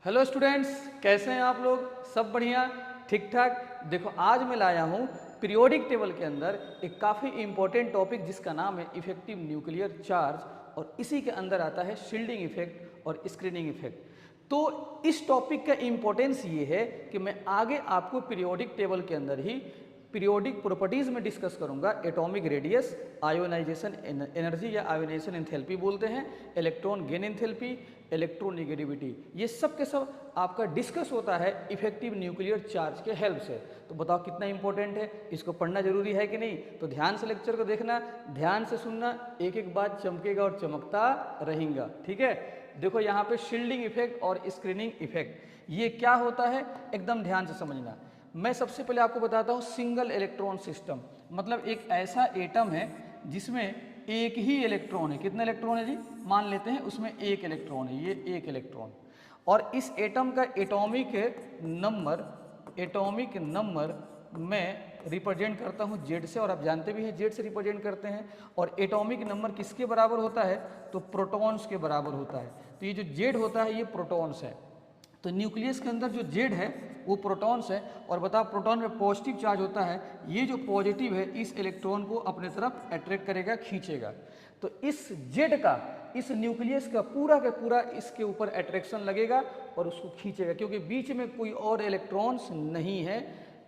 Hello students, कैसे हैं आप लोग? सब बढ़िया, ठीक ठाक। देखो, आज मैं लाया हूँ पीरियोडिक टेबल के अंदर एक काफ़ी इंपॉर्टेंट टॉपिक जिसका नाम है इफेक्टिव न्यूक्लियर चार्ज, और इसी के अंदर आता है शील्डिंग इफेक्ट और स्क्रीनिंग इफेक्ट। तो इस टॉपिक का इम्पोर्टेंस ये है कि मैं आगे आपको पीरियोडिक टेबल के अंदर ही पीरियोडिक प्रॉपर्टीज़ में डिस्कस करूंगा। एटॉमिक रेडियस, आयोनाइजेशन एनर्जी या आयोनाइजेशन एंथैल्पी बोलते हैं, इलेक्ट्रॉन गेन एंथैल्पी, इलेक्ट्रोनेगेटिविटी, ये सब के सब आपका डिस्कस होता है इफेक्टिव न्यूक्लियर चार्ज के हेल्प से। तो बताओ कितना इंपॉर्टेंट है, इसको पढ़ना जरूरी है कि नहीं? तो ध्यान से लेक्चर को देखना, ध्यान से सुनना, एक एक बात चमकेगा और चमकता रहेगा, ठीक है? देखो यहाँ पे शील्डिंग इफेक्ट और स्क्रीनिंग इफेक्ट ये क्या होता है, एकदम ध्यान से समझना। मैं सबसे पहले आपको बताता हूँ सिंगल इलेक्ट्रॉन सिस्टम, मतलब एक ऐसा एटम है जिसमें एक ही इलेक्ट्रॉन है। कितने इलेक्ट्रॉन है जी? मान लेते हैं उसमें एक इलेक्ट्रॉन है, ये एक इलेक्ट्रॉन। और इस एटम का एटॉमिक नंबर मैं रिप्रेजेंट करता हूँ जेड से, और आप जानते भी हैं जेड से रिप्रेजेंट करते हैं। और एटॉमिक नंबर किसके बराबर होता है? तो प्रोटॉन्स के बराबर होता है। तो ये जो जेड होता है ये प्रोटॉन्स है। तो न्यूक्लियस के अंदर जो जेड है वो प्रोटॉन्स है। और बताओ, प्रोटॉन में पॉजिटिव चार्ज होता है, ये जो पॉजिटिव है इस इलेक्ट्रॉन को अपने तरफ अट्रैक्ट करेगा, खींचेगा। तो इस जेड का, इस न्यूक्लियस का पूरा इसके ऊपर अट्रैक्शन लगेगा और उसको खींचेगा, क्योंकि बीच में कोई और इलेक्ट्रॉन्स नहीं है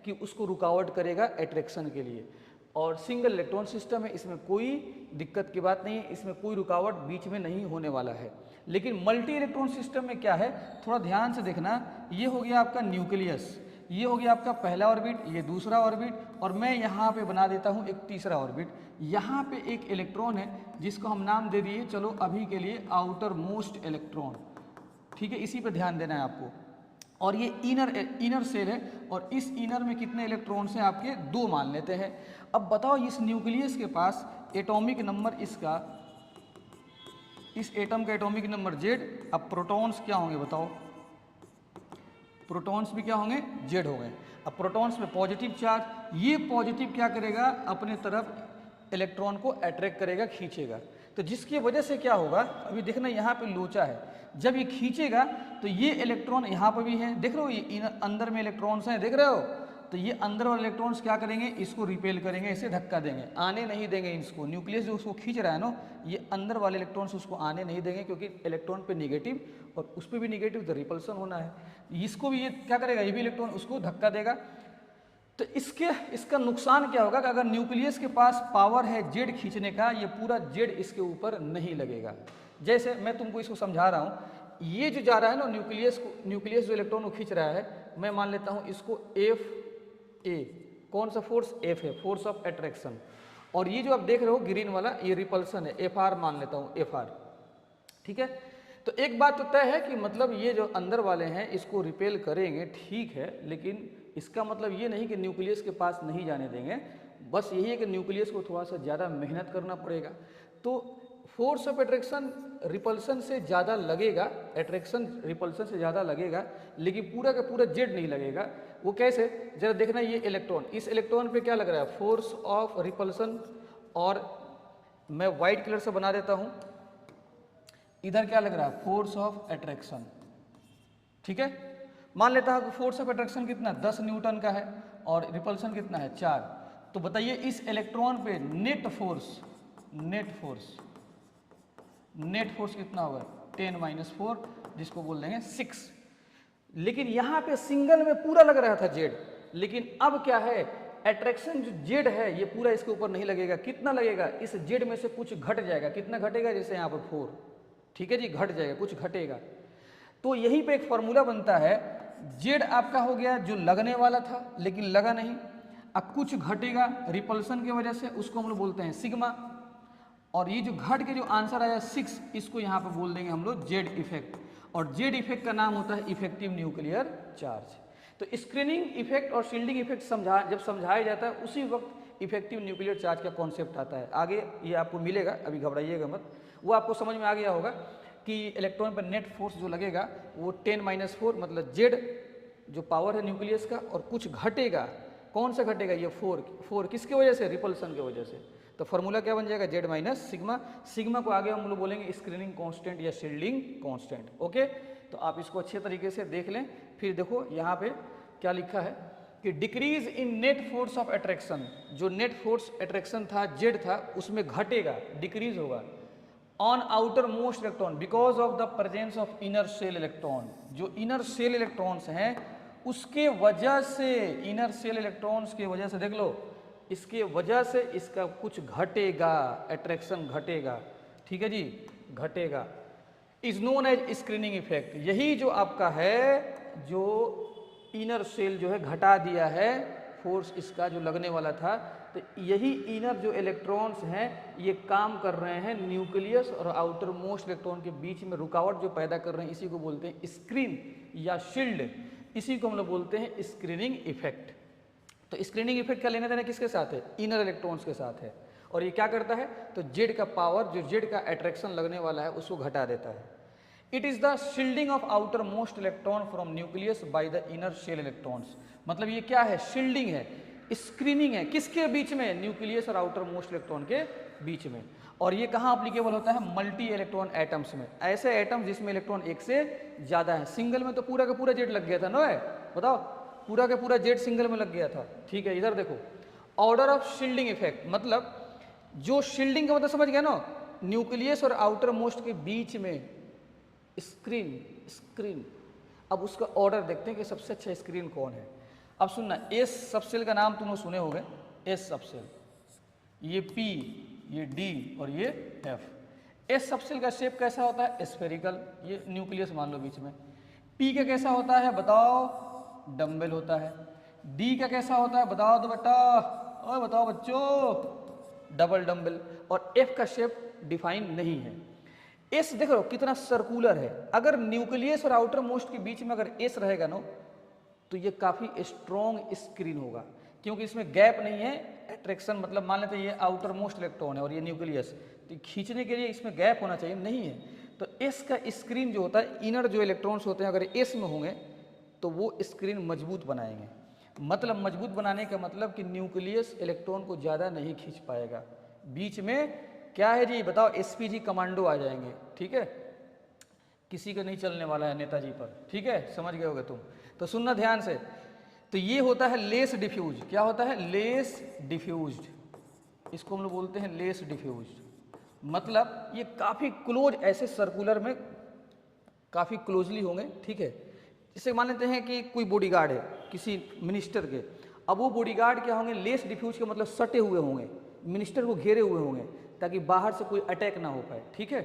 कि उसको रुकावट करेगा अट्रैक्शन के लिए। और सिंगल इलेक्ट्रॉन सिस्टम है, इसमें कोई दिक्कत की बात नहीं है, इसमें कोई रुकावट बीच में नहीं होने वाला है। लेकिन मल्टी इलेक्ट्रॉन सिस्टम में क्या है, थोड़ा ध्यान से देखना। ये हो गया आपका न्यूक्लियस, ये हो गया आपका पहला ऑर्बिट, ये दूसरा ऑर्बिट, और मैं यहाँ पे बना देता हूँ एक तीसरा ऑर्बिट। यहाँ पे एक इलेक्ट्रॉन है जिसको हम नाम दे दिए, चलो अभी के लिए आउटर मोस्ट इलेक्ट्रॉन, ठीक है? इसी पे ध्यान देना है आपको। और ये इनर सेल है, और इस इनर में कितने इलेक्ट्रॉन्स हैं आपके? 2 मान लेते हैं। अब बताओ, इस न्यूक्लियस के पास एटॉमिक नंबर इसका, इस एटम का एटॉमिक नंबर जेड। अब प्रोटॉन्स क्या होंगे बताओ? प्रोटॉन्स भी क्या होंगे? जेड हो गए। अब प्रोटॉन्स में पॉजिटिव चार्ज, ये पॉजिटिव क्या करेगा? अपने तरफ इलेक्ट्रॉन को अट्रैक्ट करेगा, खींचेगा। तो जिसकी वजह से क्या होगा, अभी देखना यहाँ पे लोचा है, जब ये खींचेगा तो ये इलेक्ट्रॉन यहाँ पर भी है, देख रहे हो? ये अंदर में इलेक्ट्रॉन्स हैं, देख रहे हो? तो ये अंदर वाले इलेक्ट्रॉन्स क्या करेंगे? इसको रिपेल करेंगे, इसे धक्का देंगे, आने नहीं देंगे इसको। न्यूक्लियस जो उसको खींच रहा है ना, ये अंदर वाले इलेक्ट्रॉन्स उसको आने नहीं देंगे, क्योंकि इलेक्ट्रॉन पे निगेटिव और उस पर भी निगेटिव, तो रिपल्सन होना है। इसको भी ये क्या करेगा? ये भी इलेक्ट्रॉन उसको धक्का देगा। तो इसका नुकसान क्या होगा कि अगर न्यूक्लियस के पास पावर है जेड खींचने का, ये पूरा जेड इसके ऊपर नहीं लगेगा। जैसे मैं तुमको इसको समझा रहा हूँ, ये जो जा रहा है ना न्यूक्लियस जो इलेक्ट्रॉन को खींच रहा है, मैं मान लेता हूँ इसको एफ ए। कौन सा फोर्स? एफ है, फोर्स ऑफ अट्रैक्शन। और ये जो आप देख रहे हो ग्रीन वाला, ये रिपल्सन है, एफ आर मान लेता हूँ, एफ आर, ठीक है? तो एक बात तो तय है कि मतलब ये जो अंदर वाले हैं इसको रिपेल करेंगे, ठीक है, लेकिन इसका मतलब ये नहीं कि न्यूक्लियस के पास नहीं जाने देंगे। बस यही है कि न्यूक्लियस को थोड़ा सा ज़्यादा मेहनत करना पड़ेगा। तो फोर्स ऑफ अट्रैक्शन रिपल्सन से ज़्यादा लगेगा, अट्रैक्शन रिपल्सन से ज़्यादा लगेगा, लेकिन पूरा का पूरा जेड नहीं लगेगा। वो कैसे? जरा देखना, ये इलेक्ट्रॉन, इस इलेक्ट्रॉन पे क्या लग रहा है? Force of repulsion. और मैं वाइट कलर से बना देता हूँ, इधर क्या लग रहा है? फोर्स ऑफ अट्रैक्शन, ठीक है? मान लेता हूं कि फोर्स ऑफ अट्रैक्शन कितना? 10 न्यूटन का है, और रिपल्सन कितना है? 4। तो बताइए इस इलेक्ट्रॉन पे नेट फोर्स कितना होगा? 10 - 4, जिसको बोल देंगे 6। लेकिन यहां पे सिंगल में पूरा लग रहा था जेड, लेकिन अब क्या है? अट्रैक्शन जो जेड है ये पूरा इसके ऊपर नहीं लगेगा। कितना लगेगा? इस जेड में से कुछ घट जाएगा। कितना घटेगा? जैसे यहाँ पर 4, ठीक है जी, घट जाएगा, कुछ घटेगा। तो यहीं पे एक फॉर्मूला बनता है, जेड आपका हो गया जो लगने वाला था लेकिन लगा नहीं, अब कुछ घटेगा रिपल्सन की वजह से, उसको हम लोग बोलते हैं सिग्मा। और ये जो घट के जो आंसर आया 6, इसको यहाँ पे बोल देंगे हम लोग जेड इफेक्ट। और जेड इफेक्ट का नाम होता है इफेक्टिव न्यूक्लियर चार्ज। तो स्क्रीनिंग इफेक्ट और शील्डिंग इफेक्ट जब समझाया जाता है, उसी वक्त इफेक्टिव न्यूक्लियर चार्ज का कॉन्सेप्ट आता है। आगे ये आपको मिलेगा, अभी घबराइएगा मत, वो आपको समझ में आ गया होगा कि इलेक्ट्रॉन पर नेट फोर्स जो लगेगा वो 10 - 4, मतलब जेड जो पावर है न्यूक्लियस का, और कुछ घटेगा। कौन सा घटेगा? ये 4 किसकी वजह से? रिपल्सन की वजह से। तो फॉर्मूला क्या बन जाएगा, जेड माइनस सिग्मा। सिग्मा को आगे हम लोग बोलेंगे स्क्रीनिंग कांस्टेंट या शील्डिंग कांस्टेंट। ओके, तो आप इसको अच्छे तरीके से देख लें। फिर देखो यहाँ पे क्या लिखा है कि decrease in net force of attraction, जो नेट फोर्स अट्रैक्शन था जेड था उसमें घटेगा, डिक्रीज होगा on outermost electron because of the presence of inner shell electron. जो इनर शेल इलेक्ट्रॉन्स हैं उसके वजह से, इनर शेल इलेक्ट्रॉन्स की वजह से देख लो, इसके वजह से इसका कुछ घटेगा, अट्रैक्शन घटेगा। ठीक है जी, घटेगा। Is known as screening effect. यही जो आपका है, जो इनर शेल जो है घटा दिया है, फोर्स इसका जो लगने वाला था, तो यही इनर जो इलेक्ट्रॉन्स हैं ये काम कर रहे हैं न्यूक्लियस और आउटर मोस्ट इलेक्ट्रॉन के बीच में रुकावट जो पैदा कर रहे हैं, इसी को बोलते हैं स्क्रीन या शील्ड। इसी को हम लोग बोलते हैं स्क्रीनिंग इफेक्ट। तो स्क्रीनिंग इफेक्ट का लेना देना किसके साथ है, इनर इलेक्ट्रॉन्स के साथ है। और ये क्या करता है, तो जेड का पावर, जो जेड का अट्रैक्शन लगने वाला है उसको घटा देता है। It is the shielding of outermost electron from nucleus by the inner shell electrons. मतलब ये क्या है, शील्डिंग है, स्क्रीनिंग है, किसके बीच में, न्यूक्लियस और आउटर मोस्ट इलेक्ट्रॉन के बीच में। और ये कहाँ अप्लीकेबल होता है, मल्टी इलेक्ट्रॉन एटम्स में, ऐसे एटम जिसमें इलेक्ट्रॉन एक से ज्यादा है। सिंगल में तो पूरा का पूरा जेड लग गया था ना, बताओ, पूरा का पूरा जेड सिंगल में लग गया था। ठीक है, इधर देखो, ऑर्डर ऑफ शील्डिंग इफेक्ट, मतलब जो शील्डिंग का मतलब समझ गया ना, न्यूक्लियस और आउटर मोस्ट के बीच में स्क्रीन। अब उसका ऑर्डर देखते हैं कि सबसे अच्छा स्क्रीन कौन है। अब सुनना, एस सबसेल का नाम तुम लोग सुने होंगे, एस सबसेल, ये पी, ये डी और ये एफ। एस सबसेल का शेप कैसा होता है, स्फेरिकल, ये न्यूक्लियस मान लो बीच में। पी का कैसा होता है बताओ, डम्बल होता है। डी का कैसा होता है बताओ तो बेटा, और बताओ बच्चों, डबल डम्बल। और एफ का शेप डिफाइन नहीं है। एस देख लो कितना सर्कुलर है। अगर न्यूक्लियस और आउटर मोस्ट के बीच में अगर एस रहेगा ना, तो ये काफ़ी स्ट्रॉन्ग स्क्रीन होगा, क्योंकि इसमें गैप नहीं है। अट्रैक्शन मतलब मान लेते हैं ये आउटर मोस्ट इलेक्ट्रॉन है और ये न्यूक्लियस, तो खींचने के लिए इसमें गैप होना चाहिए, नहीं है। तो एस का स्क्रीन जो होता है, इनर जो इलेक्ट्रॉन्स होते हैं अगर एस में होंगे तो वो स्क्रीन मजबूत बनाएंगे। मतलब मजबूत बनाने का मतलब कि न्यूक्लियस इलेक्ट्रॉन को ज़्यादा नहीं खींच पाएगा। बीच में क्या है जी बताओ, एसपीजी कमांडो आ जाएंगे। ठीक है, किसी का नहीं चलने वाला है नेताजी पर। ठीक है, समझ गए होगे तुम। तो सुनना ध्यान से, तो ये होता है लेस डिफ्यूज। क्या होता है, लेस डिफ्यूज्ड। इसको हम लोग बोलते हैं लेस डिफ्यूज्ड। मतलब ये काफ़ी क्लोज, ऐसे सर्कुलर में काफ़ी क्लोजली होंगे। ठीक है, जैसे मान लेते हैं कि कोई बॉडीगार्ड है किसी मिनिस्टर के, अब वो बॉडीगार्ड क्या होंगे, लेस डिफ्यूज के मतलब सटे हुए होंगे, मिनिस्टर को घेरे हुए होंगे ताकि बाहर से कोई अटैक ना हो पाए। ठीक है,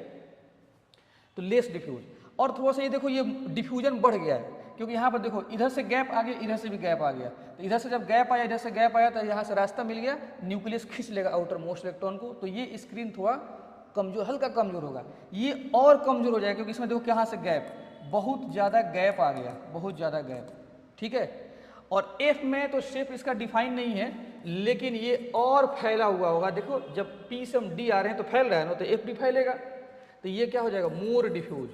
तो लेस डिफ्यूज। और थोड़ा सा ये देखो, ये डिफ्यूजन बढ़ गया है, क्योंकि यहाँ पर देखो इधर से गैप आ गया, इधर से भी गैप आ गया। तो इधर से जब गैप आया, इधर से गैप आया, तो यहाँ से रास्ता मिल गया, न्यूक्लियस खींच लेगा आउटर मोस्ट इलेक्ट्रॉन को। तो ये स्क्रीन थोड़ा कमजोर, हल्का कमजोर होगा। ये और कमजोर हो जाएगा, क्योंकि इसमें देखो कहाँ से गैप, बहुत ज़्यादा गैप आ गया, बहुत ज़्यादा गैप। ठीक है, और एफ में तो शेप इसका डिफाइन नहीं है, लेकिन ये और फैला हुआ होगा। देखो जब पी से हम डी आ रहे हैं तो फैल रहा है ना, तो एफ भी फैलेगा। तो ये क्या हो जाएगा, मोर डिफ्यूज।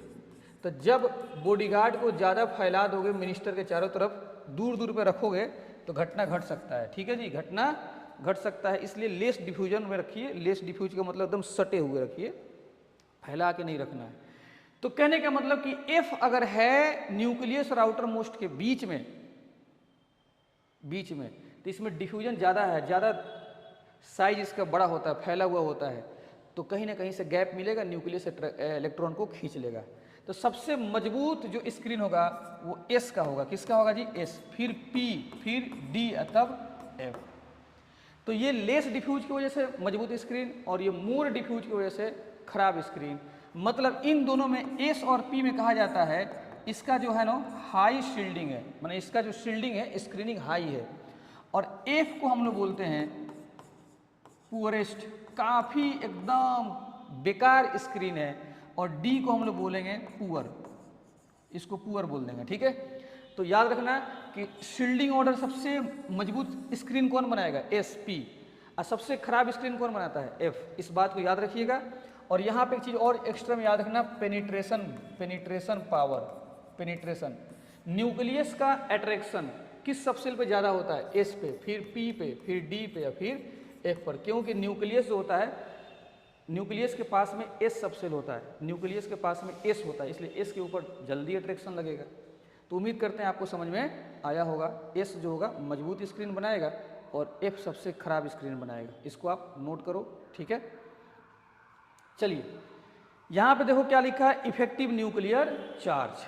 तो जब बॉडीगार्ड को ज़्यादा फैला दोगे मिनिस्टर के चारों तरफ, दूर दूर पे रखोगे, तो घटना घट सकता है। ठीक है जी, घटना घट सकता है। इसलिए लेस डिफ्यूजन में रखिए। लेस डिफ्यूज का मतलब एकदम सटे हुए रखिए, फैला के नहीं रखना है। तो कहने का मतलब कि एफ अगर है न्यूक्लियस और आउटर मोस्ट के बीच में तो इसमें डिफ्यूजन ज़्यादा है, ज़्यादा साइज इसका बड़ा होता है, फैला हुआ होता है, तो कहीं ना कहीं से गैप मिलेगा, न्यूक्लियस इलेक्ट्रॉन को खींच लेगा। तो सबसे मजबूत जो स्क्रीन होगा वो एस का होगा। किसका होगा जी, एस, फिर पी, फिर डी, तब एफ। तो ये लेस डिफ्यूज की वजह से मजबूत स्क्रीन और ये मोर डिफ्यूज की वजह से खराब स्क्रीन। मतलब इन दोनों में एस और पी में कहा जाता है इसका जो है ना हाई शील्डिंग है, माने इसका जो शील्डिंग है, स्क्रीनिंग हाई है। और एफ को हम लोग बोलते हैं पुअरेस्ट, काफ़ी एकदम बेकार स्क्रीन है। और डी को हम लोग बोलेंगे पुअर, इसको पुअर बोल देंगे। ठीक है, तो याद रखना कि शील्डिंग ऑर्डर सबसे मजबूत स्क्रीन कौन बनाएगा, एस, पी, और सबसे खराब स्क्रीन कौन बनाता है, एफ। इस बात को याद रखिएगा। और यहाँ पे एक चीज़ और एक्स्ट्रा में याद रखना, पेनिट्रेशन पावर, पेनिट्रेशन। न्यूक्लियस का अट्रैक्शन किस सबसेल पे ज़्यादा होता है, एस पे, फिर पी पे, फिर डी पे, या फिर F पर, क्योंकि न्यूक्लियस जो होता है, न्यूक्लियस के पास में S सबसेल होता है, न्यूक्लियस के पास में S होता है, इसलिए S के ऊपर जल्दी अट्रैक्शन लगेगा। तो उम्मीद करते हैं आपको समझ में आया होगा। S जो होगा मजबूत स्क्रीन बनाएगा और F सबसे खराब स्क्रीन बनाएगा, इसको आप नोट करो, ठीक है। चलिए यहाँ पे देखो क्या लिखा है, इफेक्टिव न्यूक्लियर चार्ज।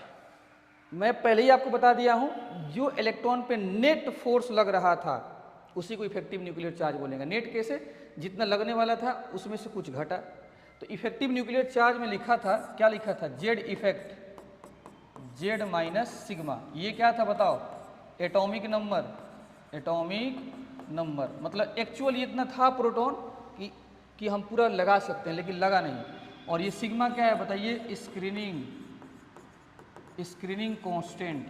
मैं पहले ही आपको बता दिया हूँ, जो इलेक्ट्रॉन पे नेट फोर्स लग रहा था उसी को इफेक्टिव न्यूक्लियर चार्ज बोलेंगे। नेट कैसे, जितना लगने वाला था उसमें से कुछ घटा। तो इफेक्टिव न्यूक्लियर चार्ज में लिखा था, क्या लिखा था, Z effect Z minus sigma. ये क्या था बताओ, एटॉमिक नंबर, एटॉमिक नंबर, मतलब एक्चुअल इतना था प्रोटॉन कि हम पूरा लगा सकते हैं, लेकिन लगा नहीं। और ये सिग्मा क्या है बताइए, स्क्रीनिंग कांस्टेंट,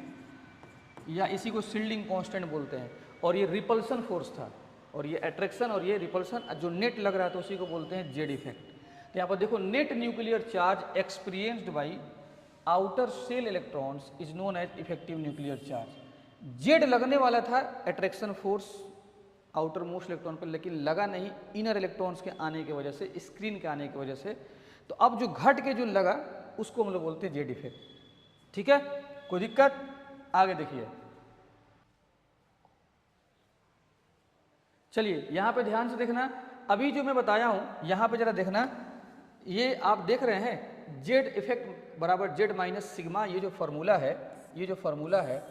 या इसी को शील्डिंग कांस्टेंट बोलते हैं। और ये रिपल्सन फोर्स था, और ये अट्रैक्शन और ये रिपल्सन जो नेट लग रहा था उसी को बोलते हैं जेड इफेक्ट। तो यहाँ पर देखो, net nuclear charge experienced by outer shell electrons is known as effective nuclear charge. Z लगने वाला था attraction force outermost electron पर, लेकिन लगा नहीं इनर इलेक्ट्रॉन्स के आने की वजह से, स्क्रीन के आने की वजह से। तो अब जो घट के जो लगा उसको हम लोग बोलते हैं जेड इफेक्ट, ठीक है। कोई दिक्कत, आगे देखिए। चलिए यहाँ पे ध्यान से देखना, अभी जो मैं बताया हूं यहाँ पे जरा देखना, ये आप देख रहे हैं जेड इफेक्ट बराबर जेड माइनस सिग्मा। ये जो फॉर्मूला है, ये जो फॉर्मूला है,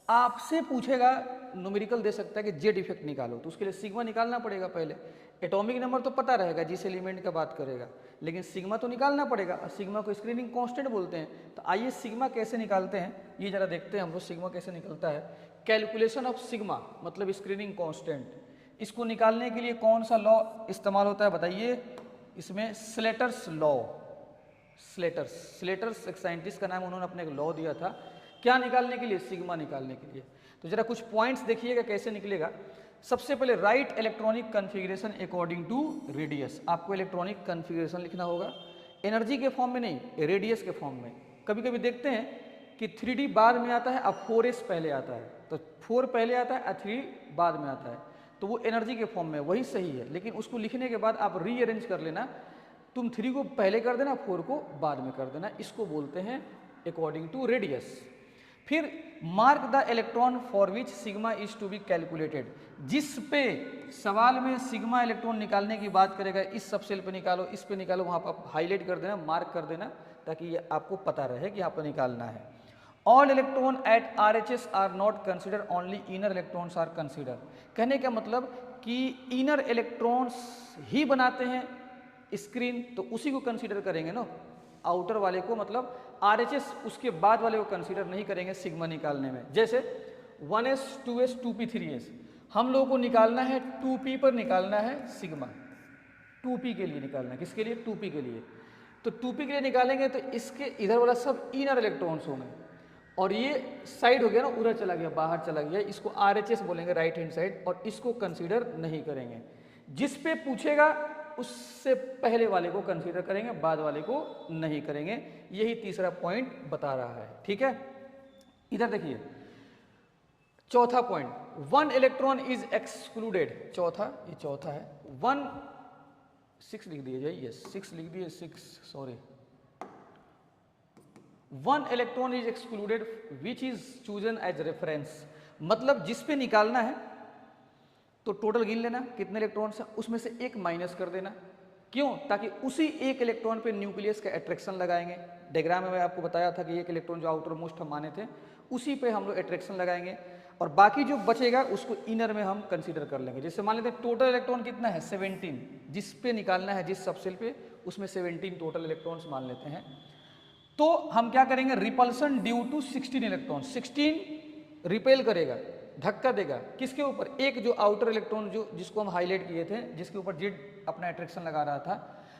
आपसे पूछेगा, न्यूमेरिकल दे सकता है कि जेड इफेक्ट निकालो, तो उसके लिए सिग्मा निकालना पड़ेगा पहले। एटॉमिक नंबर तो पता रहेगा जिस एलिमेंट का बात करेगा, लेकिन सिग्मा तो निकालना पड़ेगा, और सिग्मा को स्क्रीनिंग कांस्टेंट बोलते हैं। तो आइए सिग्मा कैसे निकालते हैं ये जरा देखते हैं हम लोग, सिग्मा कैसे निकलता है। कैलकुलेशन ऑफ सिग्मा मतलब स्क्रीनिंग कांस्टेंट, इसको निकालने के लिए कौन सा लॉ इस्तेमाल होता है बताइए, इसमें स्लेटर्स लॉ। स्लेटर्स एक साइंटिस्ट का नाम, उन्होंने अपने एक लॉ दिया था, क्या निकालने के लिए, सिग्मा निकालने के लिए। तो जरा कुछ पॉइंट्स देखिएगा कैसे निकलेगा। सबसे पहले write electronic configuration according to radius, आपको इलेक्ट्रॉनिक कन्फिग्रेशन लिखना होगा, एनर्जी के फॉर्म में नहीं, रेडियस के फॉर्म में। कभी कभी देखते हैं कि 3D बाद में आता है, अब 4s पहले आता है, तो 4 पहले आता है और 3 बाद में आता है, तो वो एनर्जी के फॉर्म में, वही सही है। लेकिन उसको लिखने के बाद आप रीअरेंज कर लेना, तुम 3 को पहले कर देना, 4 को बाद में कर देना, इसको बोलते हैं अकॉर्डिंग टू रेडियस। फिर mark the electron for which sigma is to be calculated, जिस पे सवाल में सिग्मा इलेक्ट्रॉन निकालने की बात करेगा, इस सबसेल पे निकालो, इस पे निकालो, वहाँ पर आप हाईलाइट कर देना, मार्क कर देना, ताकि ये आपको पता रहे कि यहाँ पर निकालना है। All electron at RHS are not consider, only inner electrons are consider. कहने का मतलब कि इनर इलेक्ट्रॉन्स ही बनाते हैं स्क्रीन, तो उसी को कंसिडर करेंगे ना, आउटर वाले को, मतलब RHS उसके बाद वाले को कंसीडर नहीं करेंगे सिग्मा निकालने में। जैसे 1s 2s 2p 3s, हम लोगों को निकालना है 2p पर निकालना है सिग्मा, 2p के लिए निकालना है, किसके लिए, 2p के लिए। तो 2p के लिए निकालेंगे तो इसके इधर वाला सब इनर इलेक्ट्रॉन्स होंगे, और ये साइड हो गया ना, उधर चला गया, बाहर चला गया, इसको RHS बोलेंगे, राइट हैंड साइड, और इसको कंसीडर नहीं करेंगे। जिस पे पूछेगा उससे पहले वाले को कंसीडर करेंगे, बाद वाले को नहीं करेंगे। यही तीसरा पॉइंट बता रहा है, ठीक है। इधर देखिए चौथा पॉइंट, 1 इलेक्ट्रॉन इज एक्सक्लूडेड, चौथा, ये चौथा है, 6 लिख दिए जाइए, 6 लिख दिए, 6 sorry, 1 electron is excluded which is chosen as reference, मतलब जिस पे निकालना है तो टोटल गिन लेना कितने इलेक्ट्रॉन्स हैं, उसमें से एक माइनस कर देना। क्यों, ताकि उसी एक इलेक्ट्रॉन पे न्यूक्लियस का अट्रैक्शन लगाएंगे। डायग्राम में मैं आपको बताया था कि एक इलेक्ट्रॉन जो आउटर मोस्ट हम माने थे, उसी पे हम लोग अट्रैक्शन लगाएंगे, और बाकी जो बचेगा उसको इनर में हम कंसीडर कर लेंगे। जैसे मान लेते हैं टोटल इलेक्ट्रॉन कितना है, 17, जिस पे निकालना है जिस सबसेल पे, उसमें 17 टोटल इलेक्ट्रॉन्स मान लेते हैं। तो हम क्या करेंगे, repulsion due to 16 electron, 16 repel करेगा, धक्का देगा, किसके ऊपर, एक जो आउटर इलेक्ट्रॉन जो जिसको हम हाईलाइट किए थे, जिसके ऊपर जेड अपना अट्रैक्शन लगा रहा था।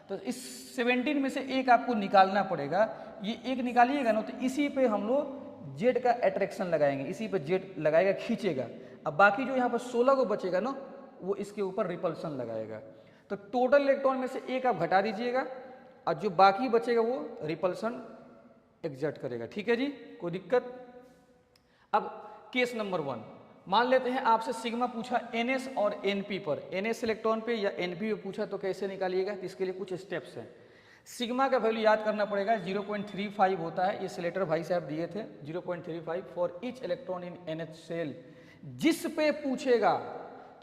तो इस 17 में से एक आपको निकालना पड़ेगा, ये एक निकालिएगा ना, तो इसी पे हम लोग जेड का अट्रैक्शन लगाएंगे, इसी पे जेड लगाएगा, खींचेगा। अब बाकी जो यहाँ पर 16 को बचेगा ना, वो इसके ऊपर रिपल्सन लगाएगा। तो टोटल इलेक्ट्रॉन में से एक आप घटा दीजिएगा, और जो बाकी बचेगा वो रिपल्सन एग्जर्ट करेगा, ठीक है जी, कोई दिक्कत। अब केस नंबर 1, मान लेते हैं आपसे सिग्मा पूछा NS और NP पर, NS इलेक्ट्रॉन पे या NP पे पूछा तो कैसे निकालिएगा, तो इसके लिए कुछ स्टेप्स हैं। सिग्मा का वैल्यू याद करना पड़ेगा, 0.35 होता है, ये सिलेटर भाई साहब दिए थे, 0.35 for each electron in NH shell. जिस पे पूछेगा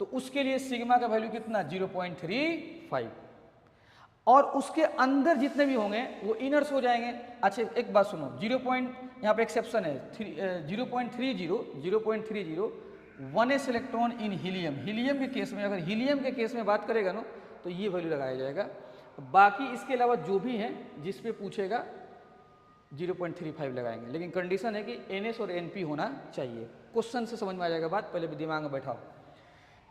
तो उसके लिए सिग्मा का वैल्यू कितना, 0.35, और उसके अंदर जितने भी होंगे वो इनर्स हो जाएंगे। अच्छा एक बात सुनो, यहाँ पे एक्सेप्शन है, 0.30 1s electron in helium. Helium के केस में, अगर हीलियम के केस में बात करेगा ना तो ये वैल्यू लगाया जाएगा। बाकी इसके अलावा जो भी हैं जिस पे पूछेगा 0.35 लगाएंगे, लेकिन कंडीशन है कि NS और NP होना चाहिए। क्वेश्चन से समझ में आ जाएगा बात, पहले भी दिमाग में बैठाओ।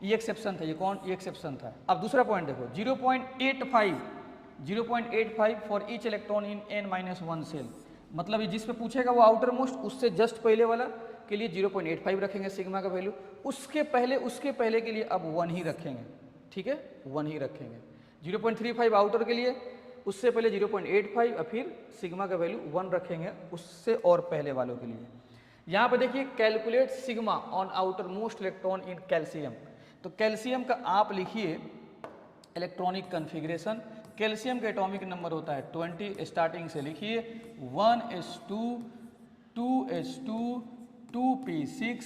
ये एक्सेप्शन था, ये कौन, ये एक्सेप्शन था। अब दूसरा पॉइंट देखो, 0.85 for each electron in n-1 shell, मतलब ये जिस पे पूछेगा वो आउटर मोस्ट, उससे जस्ट पहले वाला के लिए 0.85 रखेंगे सिग्मा का वैल्यू। उसके पहले के लिए अब 1 ही रखेंगे, ठीक है, 1 ही रखेंगे। 0.35 आउटर के लिए, उससे पहले 0.85 और फिर सिग्मा का वैल्यू 1 रखेंगे उससे और पहले वालों के लिए। यहाँ पे देखिए calculate sigma on outermost electron in calcium, तो कैल्शियम का आप लिखिए इलेक्ट्रॉनिक कन्फिग्रेशन। कैल्शियम का एटॉमिक नंबर होता है 20, स्टार्टिंग से लिखिए 1s2 2s2 2p6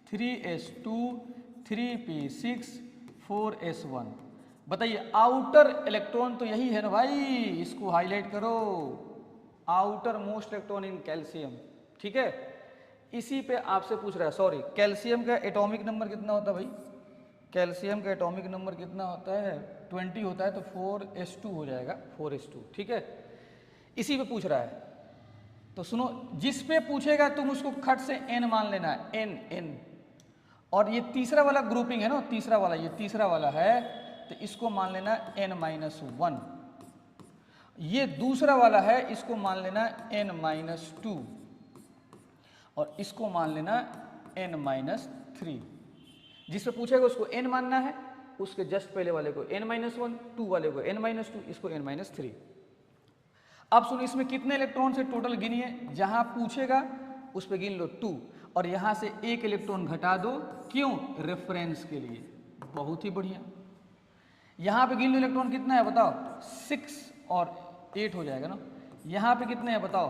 3s2 3p6 4s1। बताइए आउटर इलेक्ट्रॉन तो यही है ना भाई, इसको हाईलाइट करो, outer most electron in calcium, ठीक है। इसी पे आपसे पूछ रहा है, सॉरी, कैल्शियम का एटॉमिक नंबर कितना होता है भाई, कैल्शियम का एटॉमिक नंबर कितना होता है, 20 होता है, तो 4s2 हो जाएगा, 4s2, ठीक है। इसी पे पूछ रहा है, तो सुनो, जिस पे पूछेगा तुम उसको खट से n मान लेना है, n। और ये तीसरा वाला ग्रुपिंग है ना, तीसरा वाला, ये तीसरा वाला है, तो इसको मान लेना n-1। ये दूसरा वाला है, इसको मान लेना n-2, और इसको मान लेना n-3। जिस पे पूछेगा उसको n मानना है, उसके जस्ट पहले वाले को n-1, 2 वाले को n-2, इसको n-3। अब सुनो, इसमें कितने इलेक्ट्रॉन से टोटल गिनिए, जहां पूछेगा उस पे गिन लो 2, और यहां से एक इलेक्ट्रॉन घटा दो, क्यों, रेफरेंस के लिए। बहुत ही बढ़िया। यहां पे गिन लो इलेक्ट्रॉन कितना है बताओ, 6 और 8 हो जाएगा ना। यहां पे कितने हैं बताओ,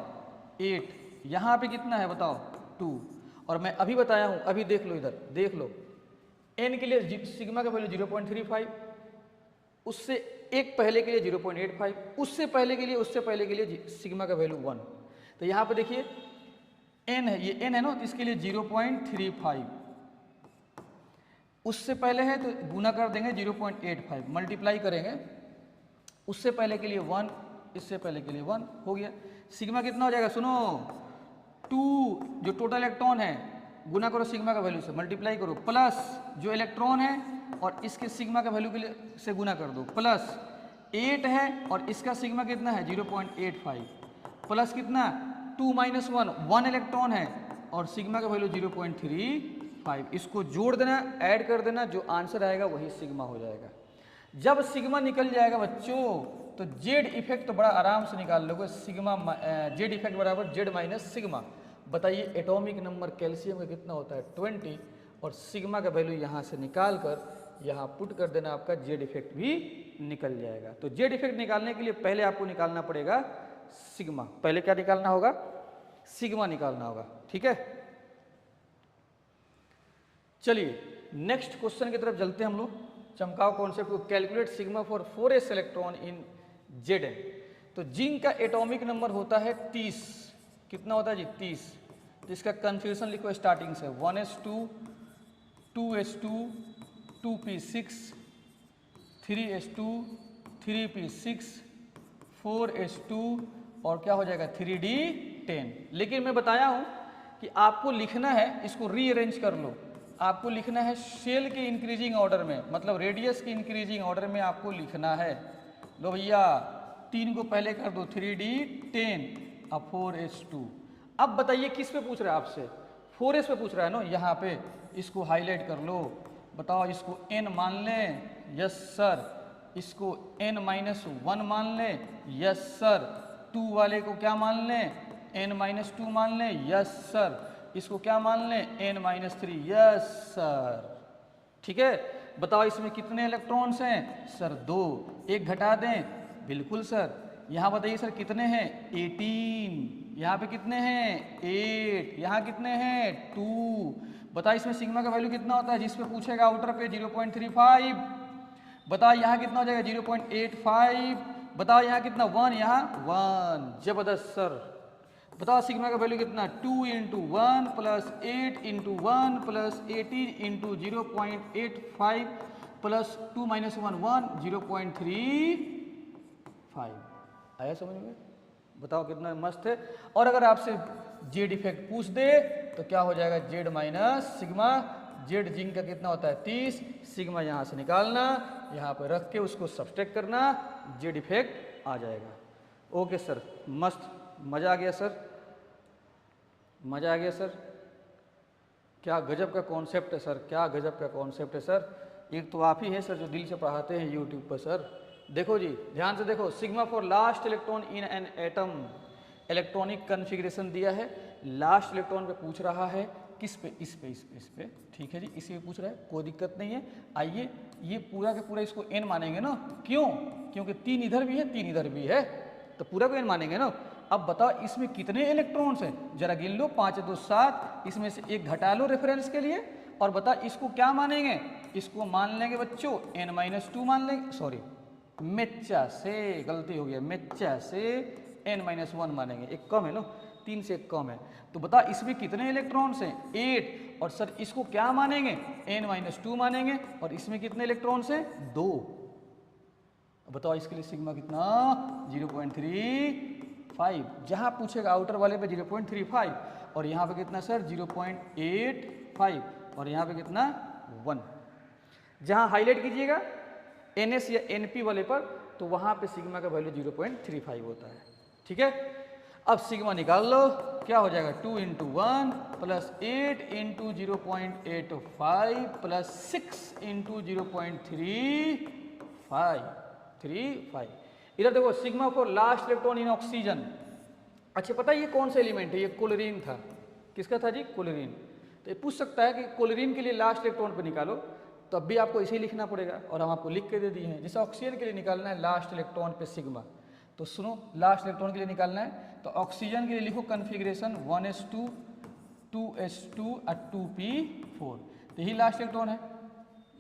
8, यहां पे कितना है बताओ, 2। और मैं अभी बताया हूं, अभी देख लो, इधर देख लो, n के लिए सिग्मा का वैल्यू 0.35, उससे एक पहले के लिए 0.85, उससे पहले के लिए सिग्मा का वैल्यू 1। तो यहाँ पे देखिए n है, ये n है ना, तो इसके लिए 0.35, उससे पहले है तो गुना कर देंगे 0.85, मल्टीप्लाई करेंगे, उससे पहले के लिए 1, इससे पहले के लिए 1 हो गया। सिग्मा कितना हो जाएगा, सुनो, 2 जो टोटल इलेक्ट्रॉन है, गुना करो सिग्मा का वैल्यू से, मल्टीप्लाई करो, प्लस जो इलेक्ट्रॉन है और इसके सिग्मा का वैल्यू के लिए से गुना कर दो, प्लस 8 है और इसका सिग्मा कितना है 0.85, प्लस कितना 2 - 1 इलेक्ट्रॉन है और सिग्मा का वैल्यू 0.35, इसको जोड़ देना, ऐड कर देना, जो आंसर आएगा वही सिग्मा हो जाएगा। जब सिग्मा निकल जाएगा बच्चों तो जेड इफेक्ट तो बड़ा आराम से निकाल लोगे, सिग्मा जेड इफेक्ट बराबर जेड माइनस सिग्मा। बताइए एटॉमिक नंबर कैल्शियम का कितना होता है 20, और सिग्मा का वैल्यू यहाँ से निकाल कर यहाँ पुट कर देना, आपका जेड इफेक्ट भी निकल जाएगा। तो जेड इफेक्ट निकालने के लिए पहले आपको निकालना पड़ेगा सिग्मा, पहले क्या निकालना होगा, सिग्मा निकालना होगा, ठीक है। चलिए नेक्स्ट क्वेश्चन की तरफ चलते हैं हम लोग, चमकाओ कॉन्सेप्ट को, calculate sigma for 4s electron in Zn। तो जिंक का एटॉमिक नंबर होता है 30, कितना होता है जी 30, तो इसका कन्फ्यूजन लिखो स्टार्टिंग से, 1s2 2s2 2p6 3s2 3p6 4s2 और क्या हो जाएगा 3d10। लेकिन मैं बताया हूं कि आपको लिखना है, इसको रीअरेंज कर लो, आपको लिखना है शेल के इंक्रीजिंग ऑर्डर में, मतलब रेडियस के इंक्रीजिंग ऑर्डर में आपको लिखना है। लो भैया 3 को पहले कर दो 3d10 अब 4s2। अब बताइए किस पे पूछ रहा है आपसे, 4s पे पूछ रहा है ना, यहाँ पे इसको हाईलाइट कर लो, बताओ इसको n मान लें, यस सर, इसको n-1 मान लें, यस सर, 2 वाले को क्या मान लें, n-2 मान लें, यस सर, इसको क्या मान लें, n-3। यस सर, ठीक है। बताओ इसमें कितने इलेक्ट्रॉन्स हैं सर, 2। एक घटा दें, बिल्कुल सर। यहाँ बताइए सर कितने हैं, 18। यहाँ पे कितने हैं, 8। यहाँ कितने हैं, 2। बताओ इसमें सिग्मा का वैल्यू कितना होता है, जिस पे पूछेगा आउटर पे 0.35। बताओ यहाँ कितना हो जाएगा, 0.85। बताओ यहाँ कितना, 1, यहाँ 1। जबरदस्त सर। बताओ सिग्मा का वैल्यू कितना, 2 into 1 plus 8 into 1 plus 18 into 0.85 plus 2 minus 1 1 0.35। आया समझ में? बताओ कितना मस्त है। और अगर आपसे जेड इफेक्ट पूछ दे तो क्या हो जाएगा, Z minus sigma. Z zinc का कितना होता है, 30। सिग्मा यहाँ से निकालना, यहाँ पर रख के उसको सब्सट्रैक्ट करना, जेड इफेक्ट आ जाएगा। ओके सर, मस्त, मज़ा आ गया सर, मज़ा आ गया सर। क्या गजब का कॉन्सेप्ट है सर, क्या गजब का कॉन्सेप्ट है सर। एक तो आप ही हैं सर जो दिल से पढ़ाते हैं यूट्यूब पर सर। देखो जी, ध्यान से देखो, sigma for last electron in an atom. Electronic configuration दिया है, लास्ट इलेक्ट्रॉन पे पूछ रहा है, किस पे, इस पे, इस पे, इस पे, ठीक है जी, इसी पे पूछ रहा है, कोई दिक्कत नहीं है। आइए ये पूरा के पूरा इसको n मानेंगे ना, क्यों, क्योंकि 3 इधर भी है 3 इधर भी है, तो पूरा को n मानेंगे ना। अब बताओ इसमें कितने इलेक्ट्रॉन्स हैं, जरा गिन लो, 5 2 7, इसमें से एक घटा लो रेफरेंस के लिए। और बता इसको क्या मानेंगे, इसको मान लेंगे बच्चों n-2 मान लेंगे, सॉरी मेच्चा से गलती हो गया, मेच्चा से n-1 मानेंगे, एक कम है ना, 3 से एक कम है। तो बता इसमें कितने इलेक्ट्रॉन्स हैं, 8। और सर इसको क्या मानेंगे, n-2 मानेंगे। और इसमें कितने इलेक्ट्रॉन्स हैं, 2। बताओ इसके लिए सिग्मा कितना, 0.35। जहां पूछेगा आउटर वाले पे 0.35, और यहाँ पे कितना सर, 0.85, और यहाँ पे कितना, 1। जहां हाईलाइट कीजिएगा NS या NP वाले पर, तो वहां पे सिग्मा का वैल्यू 0.35 होता है, ठीक है। अब सिग्मा निकाल लो, क्या हो जाएगा, 2 into 1 plus 8 into 0.85 plus 6 into 0.35। इधर देखो, sigma for last electron in oxygen. अच्छा पता है ये कौन सा एलिमेंट है, ये क्लोरीन था। किसका था जी, क्लोरीन। तो ये पूछ सकता है कि क्लोरीन के लिए लास्ट इलेक्ट्रॉन पे निकालो, तो अब भी आपको इसे ही लिखना पड़ेगा, और हम आपको लिख के दे दिए हैं। जैसे ऑक्सीजन के लिए निकालना है लास्ट इलेक्ट्रॉन पे सिग्मा, तो सुनो, लास्ट इलेक्ट्रॉन के लिए निकालना है तो ऑक्सीजन के लिए लिखो कन्फिग्रेशन 1s2 2s2 और 2p4। तो यही लास्ट इलेक्ट्रॉन है,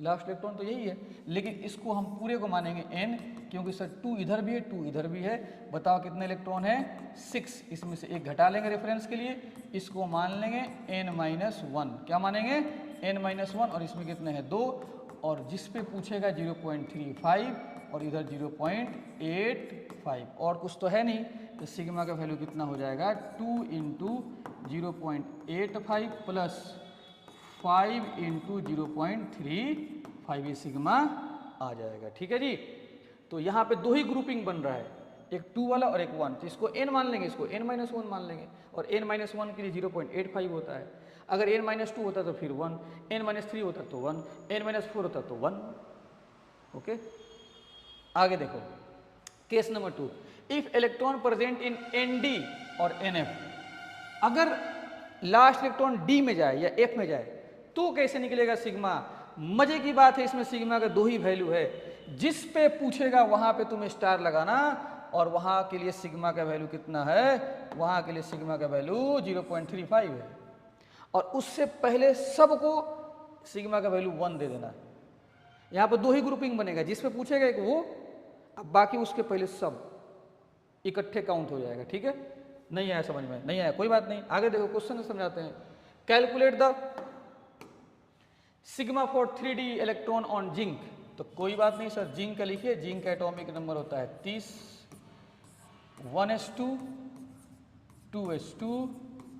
लास्ट इलेक्ट्रॉन तो यही है। लेकिन इसको हम पूरे को मानेंगे n, क्योंकि सर 2 इधर भी है 2 इधर भी है। बताओ कितने इलेक्ट्रॉन है, 6। इसमें से एक घटा लेंगे रेफरेंस के लिए, इसको मान लेंगे n-1। क्या मानेंगे, n-1। और इसमें कितने हैं, 2। और जिस पे पूछेगा 0.35 और इधर 0.85, और कुछ तो है नहीं। तो सिग्मा का वैल्यू कितना हो जाएगा, 2 इंटू 0.85 प्लस 5 इंटू 0.35, ये सिग्मा आ जाएगा, ठीक है जी। तो यहाँ पे 2 ही ग्रुपिंग बन रहा है, एक 2 वाला और एक 1। तो इसको n मान लेंगे, इसको n-1 मान लेंगे, और n-1 के लिए 0.85 होता है। अगर n-2 होता तो फिर 1, n-3 होता तो 1, n-4 होता तो 1। ओके, आगे देखो, case number 2। If electron present in Nd और Nf, अगर लास्ट इलेक्ट्रॉन D में जाए या F में जाए तो कैसे निकलेगा सिग्मा। मजे की बात है, इसमें सिग्मा का 2 ही वैल्यू है, जिस पे पूछेगा वहां पे तुम्हें स्टार लगाना, और वहां के लिए सिग्मा का वैल्यू कितना है, वहां के लिए सिग्मा का वैल्यू 0.35 है। और उससे पहले सबको सिग्मा का वैल्यू 1 दे देना है। यहाँ पर 2 ही ग्रुपिंग बनेगा, जिस पे पूछेगा एक वो, अब बाकी उसके पहले सब इकट्ठे काउंट हो जाएगा, ठीक है। नहीं आया समझ में, नहीं आया कोई बात नहीं, आगे देखो क्वेश्चन समझाते हैं। Calculate the sigma for 3d electron on zinc. तो कोई बात नहीं सर, जिंक का लिखिए, जिंक का एटॉमिक नंबर होता है 30, 1s2 2s2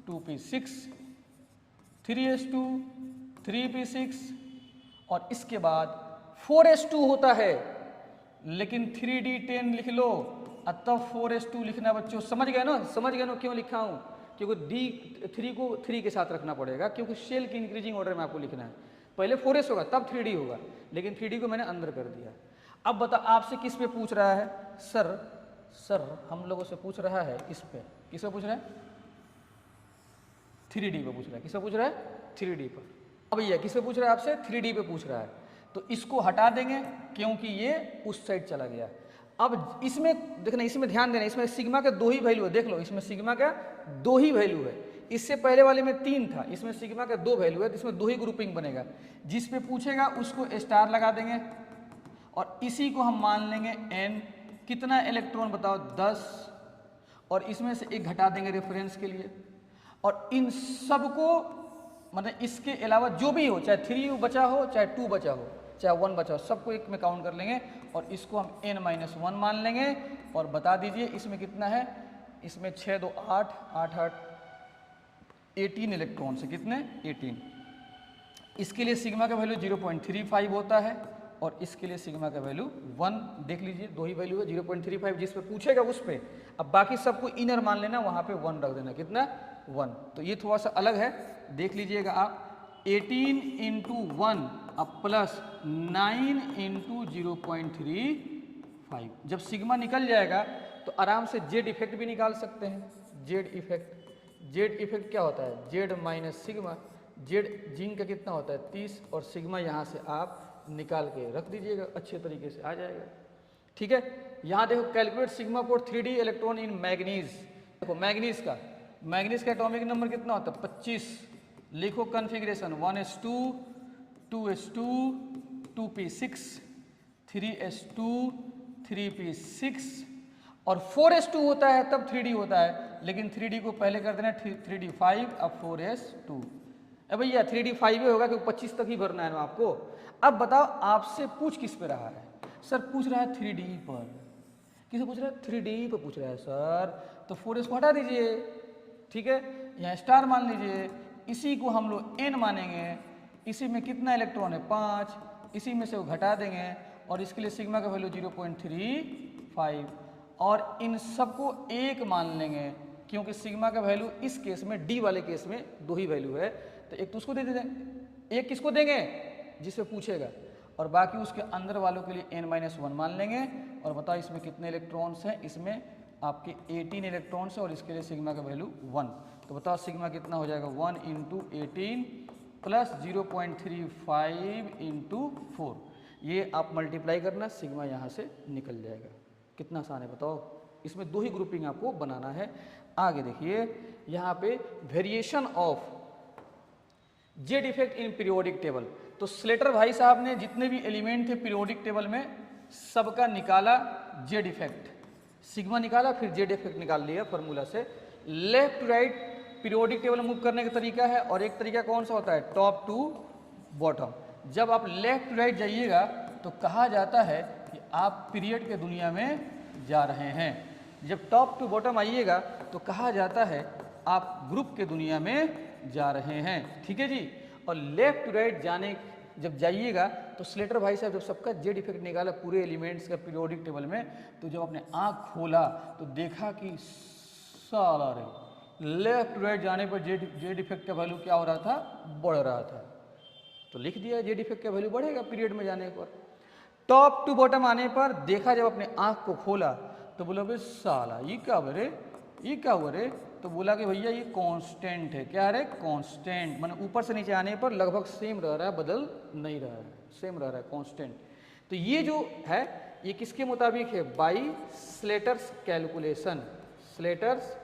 2p6 3s2 3p6, और इसके बाद 4s2 होता है, लेकिन 3d10 लिख लो, तब 4s2 लिखना बच्चों। समझ गए ना, समझ गए ना क्यों लिखा हूं, क्योंकि d3 को 3 के साथ रखना पड़ेगा, क्योंकि शेल की इंक्रीजिंग ऑर्डर में आपको लिखना है। पहले 4s होगा तब 3d होगा, लेकिन 3d को मैंने अंदर कर दिया। अब बता आपसे किस पे पूछ रहा है, सर हम लोगों से पूछ रहा है इस पे, किस पे पूछ रहा है, 3D पे पूछ रहा है। किस पे पूछ रहा है? 3D पर। अब ये किस पे पूछ रहा है आपसे? 3D पे पूछ रहा है। तो इसको हटा देंगे क्योंकि ये उस साइड चला गया। अब इसमें देखना, इसमें ध्यान देना, इसमें सिग्मा के 2 ही वैल्यू है। देख लो, इसमें सिग्मा का 2 ही वैल्यू है। इससे पहले वाले में 3 था, इसमें सिग्मा का 2 वैल्यू है, तो इसमें 2 ही ग्रुपिंग बनेगा। जिस पे पूछेगा उसको स्टार लगा देंगे और इसी को हम मान लेंगे n। कितना इलेक्ट्रॉन बताओ? 10। और इसमें से एक घटा देंगे रेफरेंस के लिए। और इन सबको मतलब इसके अलावा जो भी हो, चाहे 3 बचा हो, चाहे 2 बचा हो, चाहे 1 बचा हो, सबको एक में काउंट कर लेंगे और इसको हम n-1 मान लेंगे। और बता दीजिए इसमें कितना है? इसमें 6 2 8 8 8 18 इलेक्ट्रॉन से कितने? 18। इसके लिए सिग्मा का वैल्यू 0.35 होता है और इसके लिए सिग्मा का वैल्यू 1। देख लीजिए 2 ही वैल्यू है, 0.35 जिस पे पूछेगा उस पे। अब बाकी सबको इनर मान लेना, वहाँ पे 1 रख देना। कितना? 1। तो ये थोड़ा सा अलग है, देख लीजिएगा आप। 18 × 1 अब प्लस 9 × 0.35। जब सिग्मा निकल जाएगा तो आराम से जेड इफेक्ट भी निकाल सकते हैं। जेड इफेक्ट, जेड इफेक्ट क्या होता है? Z minus sigma. Z zinc का कितना होता है? 30। और सिग्मा यहाँ से आप निकाल के रख दीजिएगा, अच्छे तरीके से आ जाएगा। ठीक है, यहाँ देखो calculate sigma for 3D electron in manganese. देखो मैग्नीज का एटॉमिक नंबर कितना होता है? 25। लिखो configuration 1s2 2s2 2p6 3s2 3p6 और 4s2 होता है तब 3D होता है, लेकिन 3D को पहले कर देना 3D 5, अब 4s2। अब भैया 3D 5 ही होगा क्योंकि 25 तक ही भरना है ना आपको। अब बताओ आपसे पूछ किस पे रहा है? सर पूछ रहा है 3D पर। किसे पूछ रहा है? 3D पर पूछ रहा है सर। तो 4s को हटा दीजिए, ठीक है, यहाँ स्टार मान लीजिए। इसी को हम लोग n मानेंगे। इसी में कितना इलेक्ट्रॉन है? 5। इसी में से वो घटा देंगे और इसके लिए सिग्मा का वैल्यू 0.35 और इन सबको 1 मान लेंगे क्योंकि सिग्मा का वैल्यू इस केस में, डी वाले केस में 2 ही वैल्यू है। तो एक तो उसको दे देंगे, एक किसको देंगे? जिससे पूछेगा, और बाकी उसके अंदर वालों के लिए n-1 मान लेंगे। और बताओ इसमें कितने इलेक्ट्रॉन्स हैं? इसमें आपके 18 इलेक्ट्रॉन्स है और इसके लिए सिग्मा का वैल्यू 1। तो बताओ सिग्मा कितना हो जाएगा? 1 × 18 प्लस 0.35 × 4। ये आप मल्टीप्लाई करना, सिग्मा यहाँ से निकल जाएगा। कितना आसान है बताओ। इसमें 2 ही ग्रुपिंग आपको बनाना है। आगे देखिए यहाँ पे variation of Z effect in periodic table. तो स्लेटर भाई साहब ने जितने भी एलिमेंट थे पीरियोडिक टेबल में सबका निकाला जेड इफेक्ट, सिग्मा निकाला, फिर जेड इफेक्ट निकाल लिया फार्मूला से। Left to right periodic table move करने का तरीका है और एक तरीका कौन सा होता है? Top to bottom. जब आप लेफ्ट टू राइट जाइएगा तो कहा जाता है कि आप पीरियड के दुनिया में जा रहे हैं। जब टॉप टू बॉटम आइएगा तो कहा जाता है आप ग्रुप के दुनिया में जा रहे हैं। ठीक है जी। और लेफ्ट टू राइट जाने जब जाइएगा तो स्लेटर भाई साहब जब सबका जेड इफेक्ट निकाला पूरे एलिमेंट्स का पीरियोडिक टेबल में, तो जब अपने आँख खोला तो देखा कि साला रे, लेफ्ट टू राइट जाने पर जेड इफेक्ट का वैल्यू क्या हो रहा था? बढ़ रहा था। तो लिख दिया जेड इफेक्ट का वैल्यू बढ़ेगा पीरियड में जाने पर। टॉप टू बॉटम आने पर देखा, जब अपने आँख को खोला तो बोला भाई साला ये क्या हुआ रे, ये क्या हुआ रे? तो बोला कि भैया ये कांस्टेंट है। क्या है? कांस्टेंट। माने ऊपर से नीचे आने पर लगभग सेम रह रहा है, बदल नहीं रहा है, सेम रह रहा है, कांस्टेंट। तो ये जो है ये किसके मुताबिक है? By Slater's calculation. Slater's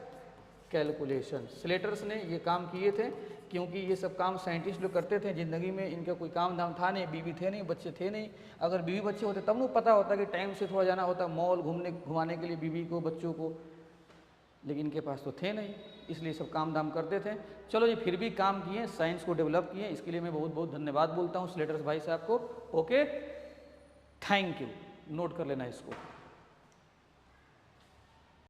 calculation, Slater's ने ये काम किए थे क्योंकि ये सब काम साइंटिस्ट लोग करते थे। ज़िंदगी में इनका कोई काम धाम था नहीं, बीवी थे नहीं, बच्चे थे नहीं। अगर बीवी बच्चे होते तब न पता होता कि टाइम से थोड़ा जाना होता मॉल घुमाने के लिए बीवी को, बच्चों को, लेकिन इनके पास तो थे नहीं, इसलिए सब काम धाम करते थे। चलो ये फिर भी काम किए, साइंस को डेवलप किए, इसके लिए मैं बहुत बहुत धन्यवाद बोलता हूँ स्लेटर्स भाई साहब को। Okay, thank you. नोट कर लेना इसको।